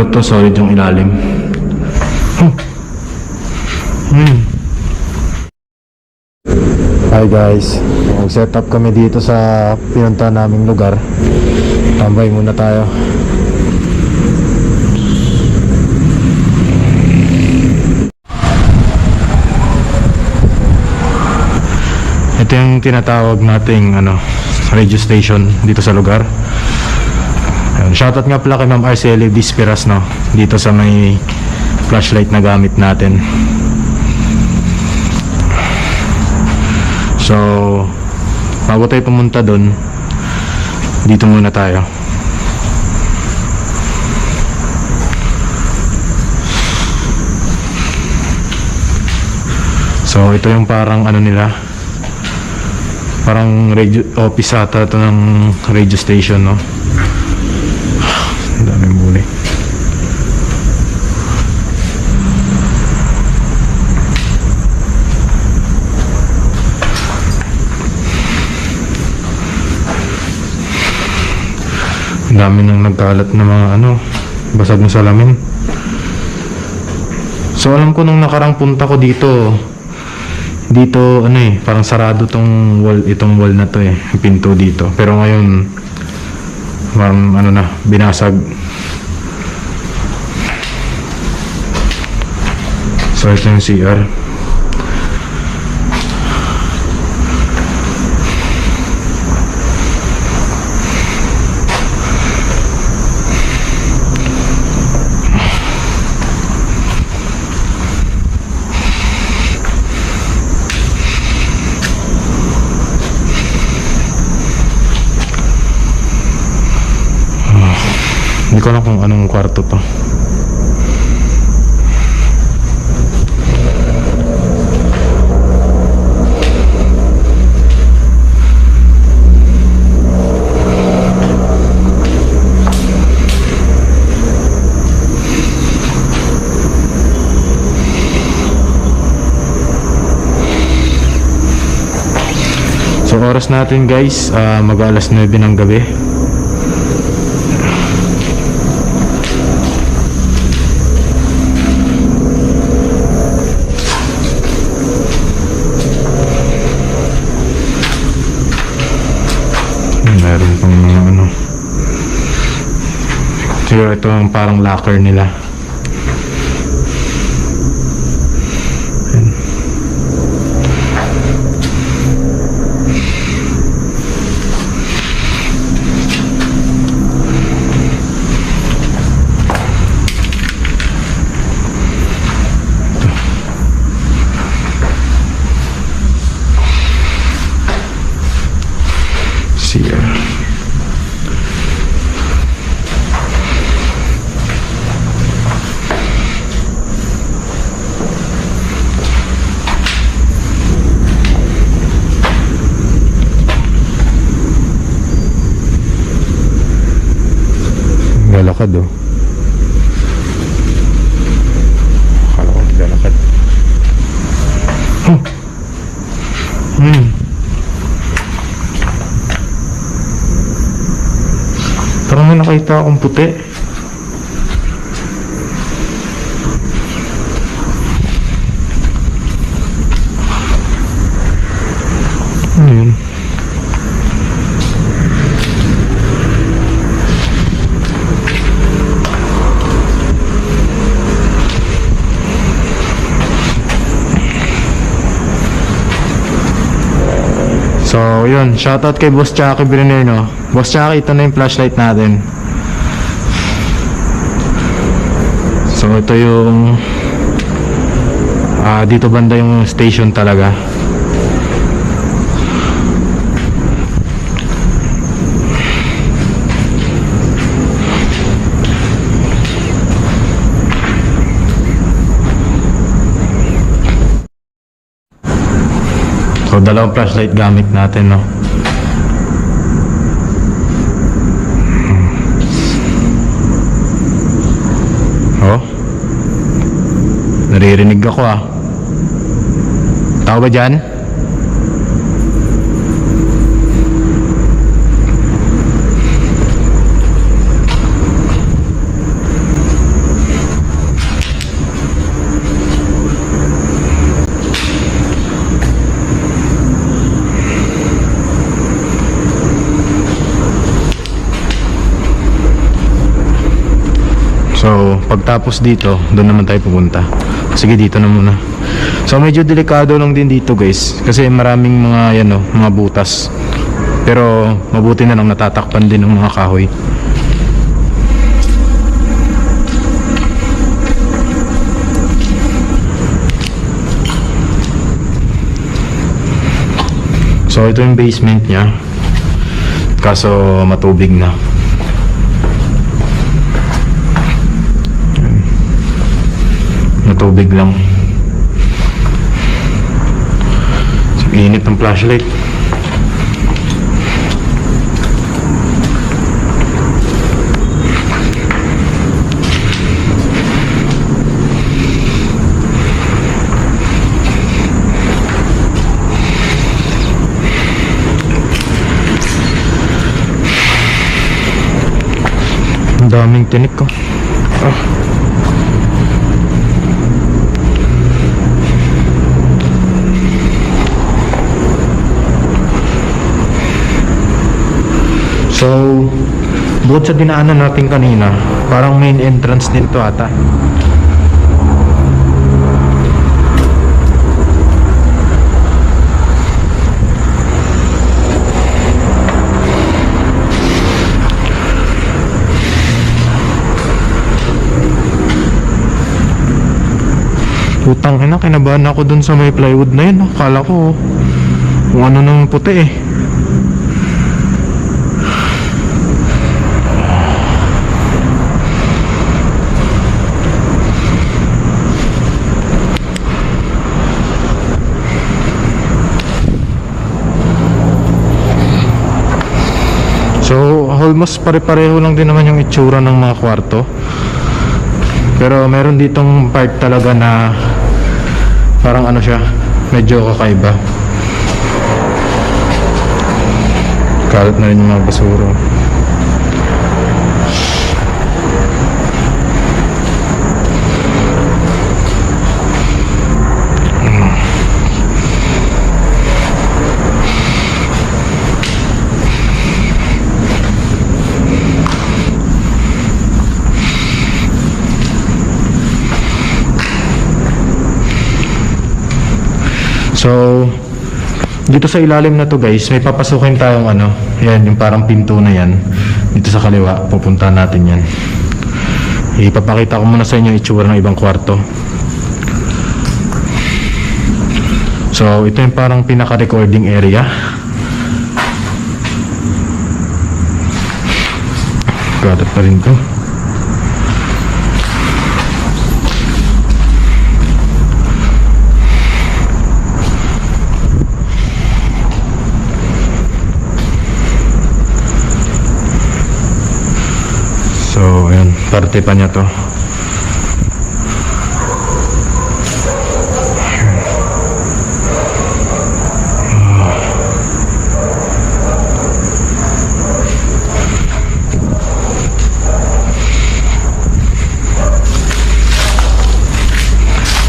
Pero to solid yung ilalim. Hi guys, mag-set up kami dito sa pinunta naming lugar. Tambay muna tayo. Ito yung tinatawag nating radio station dito sa lugar. Shoutout nga pala kay Ma'am Arceli Dispiras, no, dito sa may flashlight na gamit natin. So bago tayo pumunta doon, dito muna tayo. So ito yung parang nila, parang radio office ata ito ng radio station, no. Ang daming buli. Ang dami nang nagkalat na mga basag na salamin. So alam ko nung nakarang punta ko dito parang sarado itong wall na to, yung pinto dito. Pero ngayon parang binasag. So ito yung CR. Hindi ko alam kung anong kwarto to. So oras natin guys, mag-alas 9 ng gabi. Meron pang mga siguro ito ang parang locker nila. Lalakad akala ko lalakad. Parang may nakita akong puti. Ano yun? So yun, shoutout kay Boss Chucky Brineno. Boss Chucky, ito na yung flashlight natin. So ito yung dito banda yung station talaga. So dalawang flashlight gamit natin, no. Oh, naririnig ako tao ba dyan? pagtapos dito, doon naman tayo pupunta. Sige, dito na muna. So medyo delikado lang din dito guys, kasi maraming mga yan, mga butas. Pero mabuti na lang natatakpan din ng mga kahoy. So ito yung basement niya. Kaso matubig na. Matubig lang. So, init ng flashlight. Ang daming tinik ko. So, bukod sa dinaanan natin kanina, parang main entrance din to ata. Putang ina, kinabahan ako dun sa may plywood na yun. Akala ko kung ano nang puti eh. So almost pare-pareho lang din naman yung itsura ng mga kwarto. Pero meron ditong part talaga na parang ano siya, medyo kakaiba. Kalat na rin yung mga basura. So, dito sa ilalim na to guys, may papasukin tayong yan, yung parang pinto na yan. Dito sa kaliwa, pupuntahan natin yan. Ipapakita ko muna sa inyo itsura ng ibang kwarto. So, ito yung parang pinaka-recording area. Kalat pa rin to. So, ayan, parte pa niya to.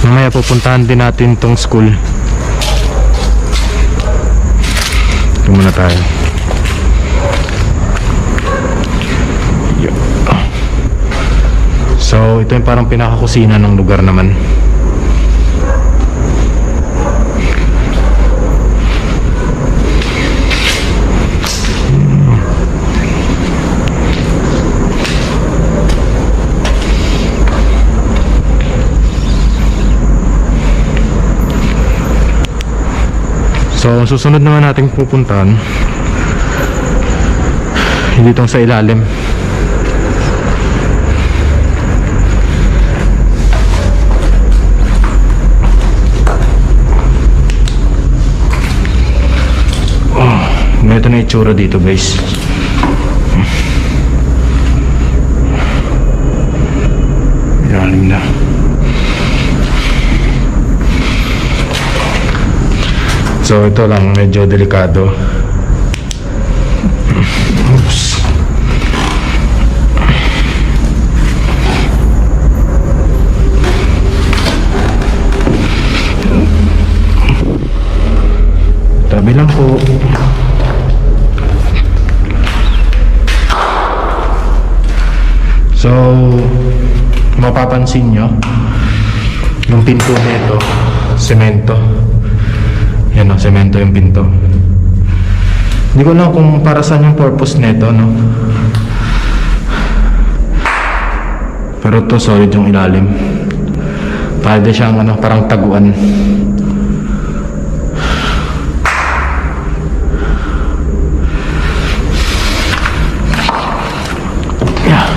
Mamaya pupuntahan din natin tong school. Ito muna tayo. So, ito yung parang pinakakusina ng lugar naman. So, susunod naman nating pupuntahan dito sa ilalim. Ito na itsura dito guys. Ilalim na. So ito lang, medyo delikado. Oops. Tabi lang po. So mapapansin nyo, yung pinto nito, semento. Yan o, semento yung pinto. Hindi ko alam kung para saan yung purpose nito, no? Pero to solid yung ilalim. Pwede siyang ano, parang taguan. Yeah.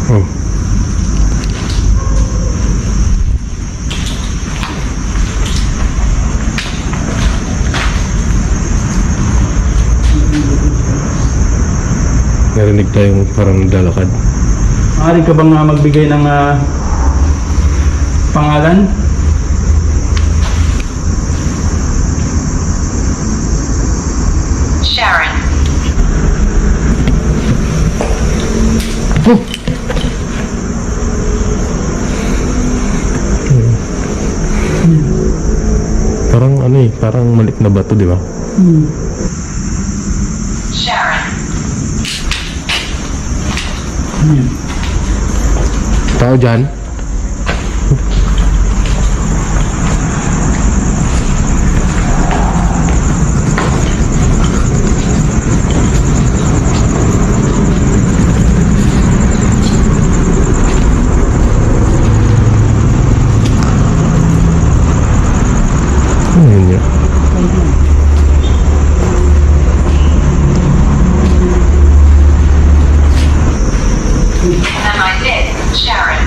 Oh. Narinig tayong parang naglalakad. Maaari ka bang magbigay ng pangalan? Sharon. Oh! Parang ano eh, parang maliit na bato, di ba? Sharon. Tao dyan? Ano yun yun? Am I dead? Sharon.